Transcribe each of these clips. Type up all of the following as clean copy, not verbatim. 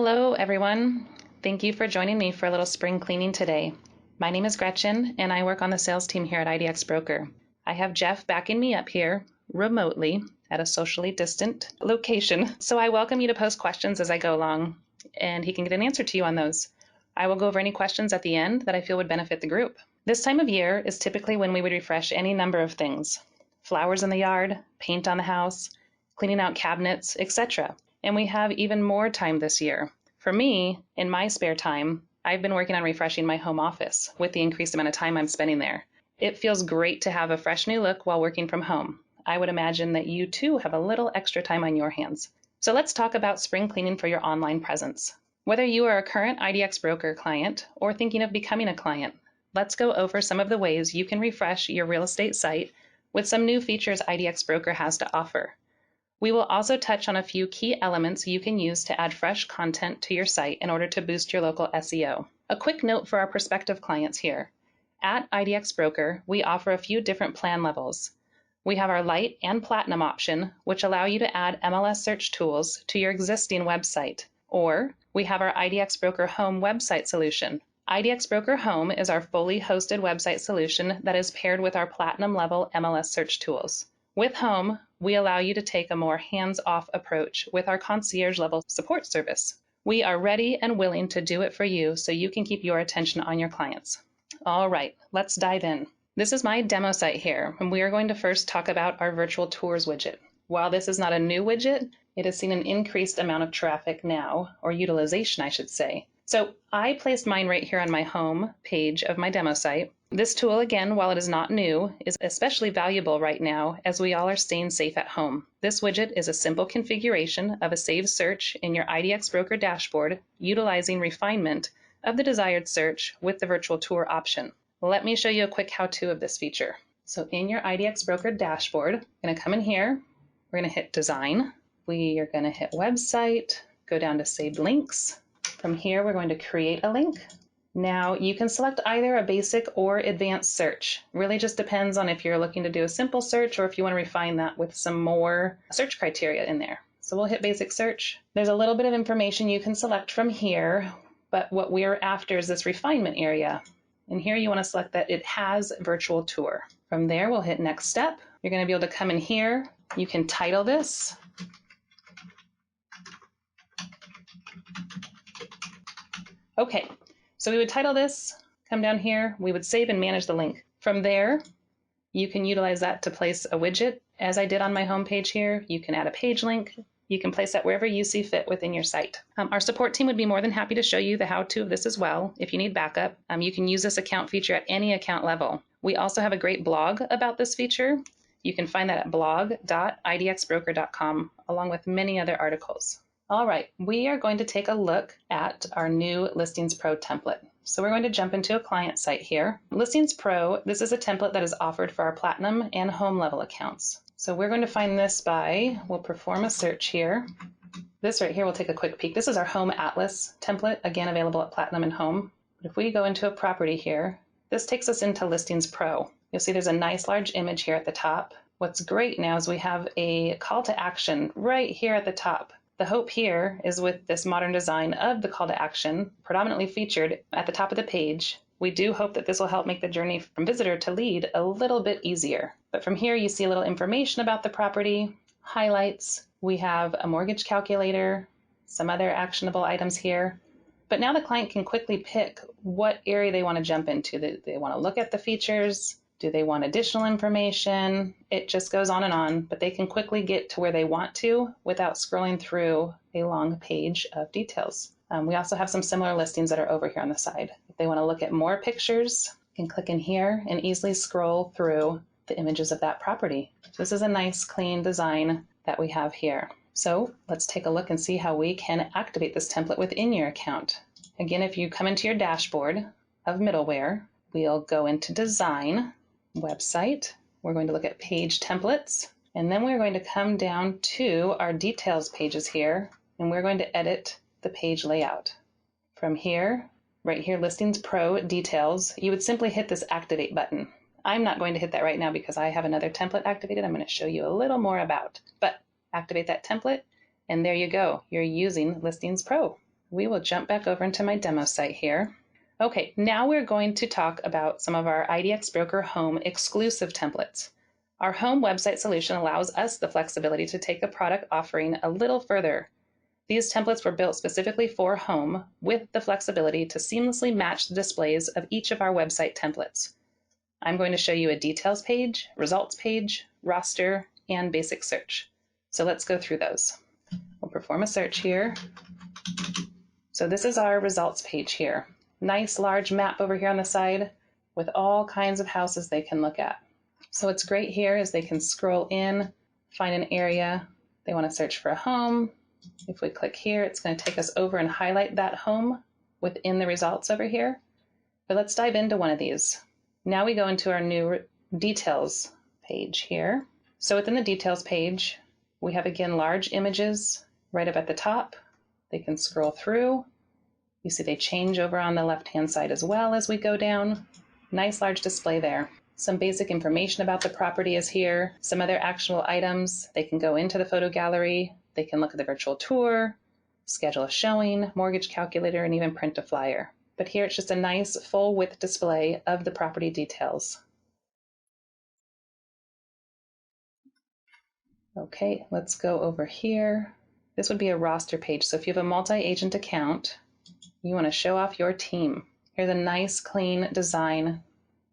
Hello, everyone. Thank you for joining me for a little spring cleaning today. My name is Gretchen, and I work on the sales team here at IDX Broker. I have Jeff backing me up here remotely at a socially distant location, so I welcome you to post questions as I go along, and he can get an answer to you on those. I will go over any questions at the end that I feel would benefit the group. This time of year is typically when we would refresh any number of things: flowers in the yard, paint on the house, cleaning out cabinets, etc. And we have even more time this year. For me, in my spare time, I've been working on refreshing my home office with the increased amount of time I'm spending there. It feels great to have a fresh new look while working from home. I would imagine that you too have a little extra time on your hands. So let's talk about spring cleaning for your online presence. Whether you are a current IDX Broker client or thinking of becoming a client, let's go over some of the ways you can refresh your real estate site with some new features IDX Broker has to offer. We will also touch on a few key elements you can use to add fresh content to your site in order to boost your local SEO. A quick note for our prospective clients here. At IDX Broker, we offer a few different plan levels. We have our Lite and Platinum option, which allow you to add MLS search tools to your existing website. Or we have our IDX Broker Home website solution. IDX Broker Home is our fully hosted website solution that is paired with our Platinum level MLS search tools. With Home, we allow you to take a more hands-off approach with our concierge-level support service. We are ready and willing to do it for you so you can keep your attention on your clients. All right, let's dive in. This is my demo site here, and we are going to first talk about our virtual tours widget. While this is not a new widget, it has seen an increased amount of traffic now, or utilization, I should say. So I placed mine right here on my home page of my demo site. This tool, again, while it is not new, is especially valuable right now as we all are staying safe at home. This widget is a simple configuration of a saved search in your IDX Broker dashboard, utilizing refinement of the desired search with the virtual tour option. Let me show you a quick how-to of this feature. So in your IDX Broker dashboard, I'm going to come in here, we're going to hit Design, we are going to hit Website, go down to Saved Links. From here, we're going to create a link. Now, you can select either a basic or advanced search. Really just depends on if you're looking to do a simple search or if you want to refine that with some more search criteria in there. So we'll hit basic search. There's a little bit of information you can select from here, but what we're after is this refinement area. And here you want to select that it has virtual tour. From there, we'll hit next step. You're going to be able to come in here. You can title this. Okay, so we would title this, come down here, we would save and manage the link. From there, you can utilize that to place a widget. As I did on my home page here, you can add a page link. You can place that wherever you see fit within your site. Our support team would be more than happy to show you the how-to of this as well. If you need backup, you can use this account feature at any account level. We also have a great blog about this feature. You can find that at blog.idxbroker.com, along with many other articles. All right, we are going to take a look at our new Listings Pro template. So we're going to jump into a client site here. Listings Pro, this is a template that is offered for our Platinum and Home level accounts. So we're going to find this by, we'll perform a search here. This right here, we'll take a quick peek. This is our Home Atlas template, again available at Platinum and Home. But if we go into a property here, this takes us into Listings Pro. You'll see there's a nice large image here at the top. What's great now is we have a call to action right here at the top. The hope here is with this modern design of the call to action, predominantly featured at the top of the page, we do hope that this will help make the journey from visitor to lead a little bit easier. But from here, you see a little information about the property, highlights. We have a mortgage calculator, some other actionable items here. But now the client can quickly pick what area they want to jump into. They want to look at the features. Do they want additional information? It just goes on, but they can quickly get to where they want to without scrolling through a long page of details. We also have some similar listings that are over here on the side. If they want to look at more pictures, you can click in here and easily scroll through the images of that property. So this is a nice, clean design that we have here. So let's take a look and see how we can activate this template within your account. Again, if you come into your dashboard of middleware, we'll go into Design, Website. We're going to look at Page Templates, and then we're going to come down to our Details pages here, and we're going to edit the page layout. From here, right here, Listings Pro Details, you would simply hit this Activate button. I'm not going to hit that right now because I have another template activated I'm going to show you a little more about, but activate that template, and there you go. You're using Listings Pro. we will jump back over into my demo site here. Okay, now we're going to talk about some of our IDX Broker Home exclusive templates. Our home website solution allows us the flexibility to take a product offering a little further. These templates were built specifically for home with the flexibility to seamlessly match the displays of each of our website templates. I'm going to show you a details page, results page, roster, and basic search. So let's go through those. We'll perform a search here. So this is our results page here. Nice large map over here on the side with all kinds of houses they can look at. So what's great here is they can scroll in, find an area they want to search for a home. If we click here, it's going to take us over and highlight that home within the results over here. But let's dive into one of these. Now we go into our new details page here. So within the details page, we have again large images right up at the top. They can scroll through. You see they change over on the left-hand side as well as we go down. Nice large display there. Some basic information about the property is here. Some other actionable items. They can go into the photo gallery. They can look at the virtual tour, schedule a showing, mortgage calculator, and even print a flyer. But here it's just a nice full width display of the property details. Okay, let's go over here. This would be a roster page. So if you have a multi-agent account, you want to show off your team. Here's a nice clean design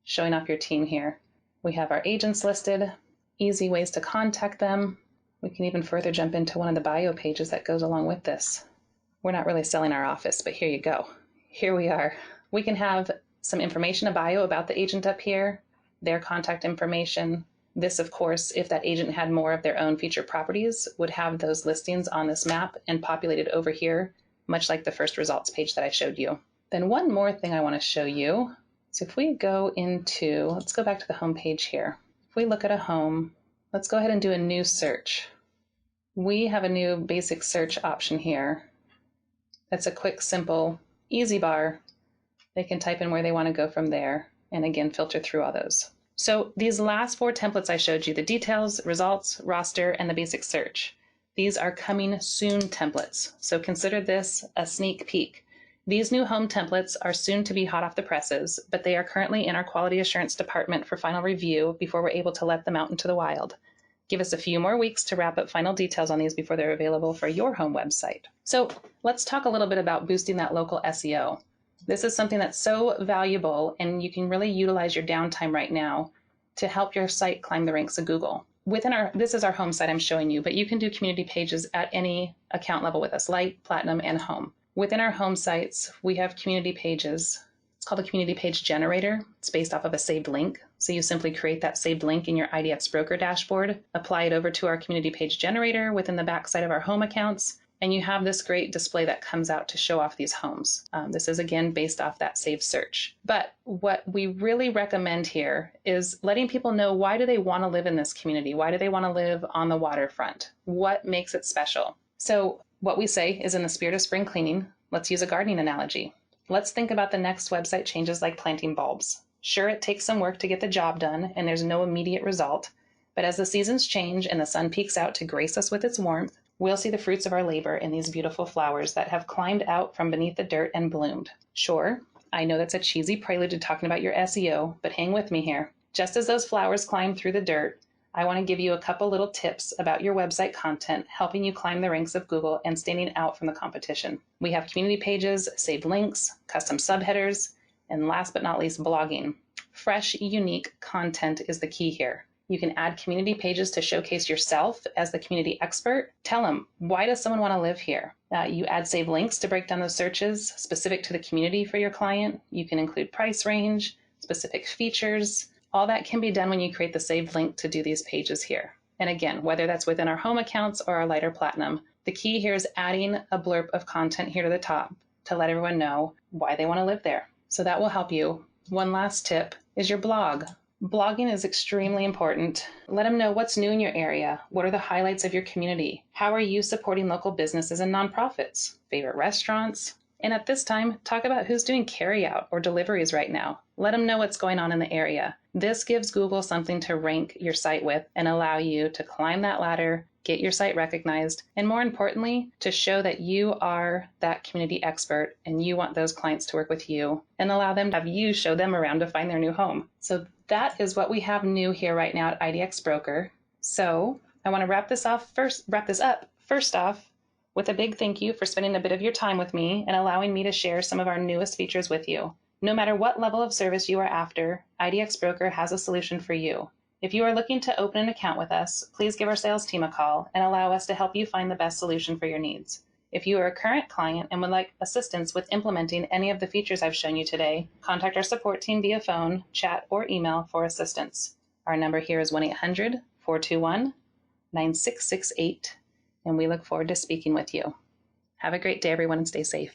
showing off your team here. We have our agents listed, easy ways to contact them. We can even further jump into one of the bio pages that goes along with this. We're not really selling our office, but here you go. Here we are. We can have some information, a bio about the agent up here, their contact information. This, of course, if that agent had more of their own featured properties, would have those listings on this map and populated over here, much like the first results page that I showed you. Then one more thing I want to show you. So if we go into, let's go back to the home page here. If we look at a home, let's go ahead and do a new search. We have a new basic search option here. That's a quick, simple, easy bar. They can type in where they want to go from there and again filter through all those. So these last 4 templates I showed you, the details, results, roster, and the basic search, these are coming soon templates. So consider this a sneak peek. These new home templates are soon to be hot off the presses, but they are currently in our quality assurance department for final review before we're able to let them out into the wild. Give us a few more weeks to wrap up final details on these before they're available for your home website. So let's talk a little bit about boosting that local SEO. This is something that's so valuable, and you can really utilize your downtime right now to help your site climb the ranks of Google. This is our home site I'm showing you, but you can do community pages at any account level with us, Lite, Platinum, and Home. Within our home sites, we have community pages. It's called a community page generator. It's based off of a saved link. So you simply create that saved link in your IDX Broker dashboard, apply it over to our community page generator within the backside of our home accounts, and you have this great display that comes out to show off these homes. This is again based off that saved search. But what we really recommend here is letting people know, why do they want to live in this community? Why do they want to live on the waterfront? What makes it special? So what we say is, in the spirit of spring cleaning, let's use a gardening analogy. Let's think about the next website changes like planting bulbs. Sure, it takes some work to get the job done and there's no immediate result, but as the seasons change and the sun peeks out to grace us with its warmth, we'll see the fruits of our labor in these beautiful flowers that have climbed out from beneath the dirt and bloomed. Sure, I know that's a cheesy prelude to talking about your SEO, but hang with me here. Just as those flowers climb through the dirt, I want to give you a couple little tips about your website content, helping you climb the ranks of Google and standing out from the competition. We have community pages, saved links, custom subheaders, and last but not least, blogging. Fresh, unique content is the key here. You can add community pages to showcase yourself as the community expert. Tell them, why does someone want to live here? You add saved links to break down those searches specific to the community for your client. You can include price range, specific features. All that can be done when you create the saved link to do these pages here. And again, whether that's within our home accounts or our Lite or Platinum, the key here is adding a blurb of content here to the top to let everyone know why they want to live there. So that will help you. One last tip is your blog. Blogging is extremely important. Let them know what's new in your area. What are the highlights of your community? How are you supporting local businesses and nonprofits? Favorite restaurants? And at this time, talk about who's doing carryout or deliveries right now. Let them know what's going on in the area. This gives Google something to rank your site with and allow you to climb that ladder, get your site recognized, and more importantly, to show that you are that community expert and you want those clients to work with you and allow them to have you show them around to find their new home. So that is what we have new here right now at IDX Broker. So I want to wrap this up first off with a big thank you for spending a bit of your time with me and allowing me to share some of our newest features with you. No matter what level of service you are after, IDX Broker has a solution for you. If you are looking to open an account with us, please give our sales team a call and allow us to help you find the best solution for your needs. If you are a current client and would like assistance with implementing any of the features I've shown you today, contact our support team via phone, chat, or email for assistance. Our number here is 1-800-421-9668. And we look forward to speaking with you. Have a great day, everyone, and stay safe.